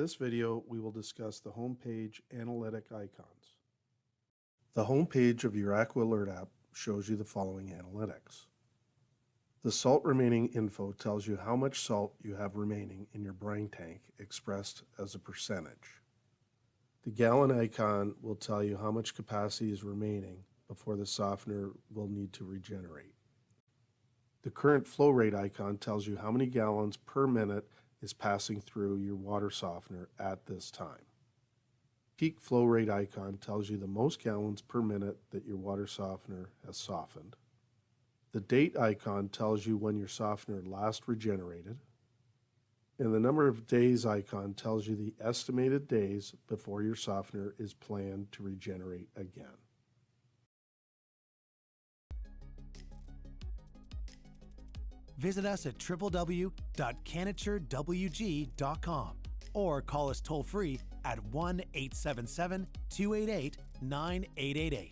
this video, we will discuss the Homepage Analytic Icons. The homepage of your Aqua Alert app shows you the following analytics. The salt remaining info tells you how much salt you have remaining in your brine tank expressed as a percentage. The gallon icon will tell you how much capacity is remaining before the softener will need to regenerate. The current flow rate icon tells you how many gallons per minute is passing through your water softener at this time. Peak flow rate icon tells you the most gallons per minute that your water softener has softened. The date icon tells you when your softener last regenerated. And the number of days icon tells you the estimated days before your softener is planned to regenerate again. Visit us at www.canaturewg.com or call us toll-free at 1-877-288-9888.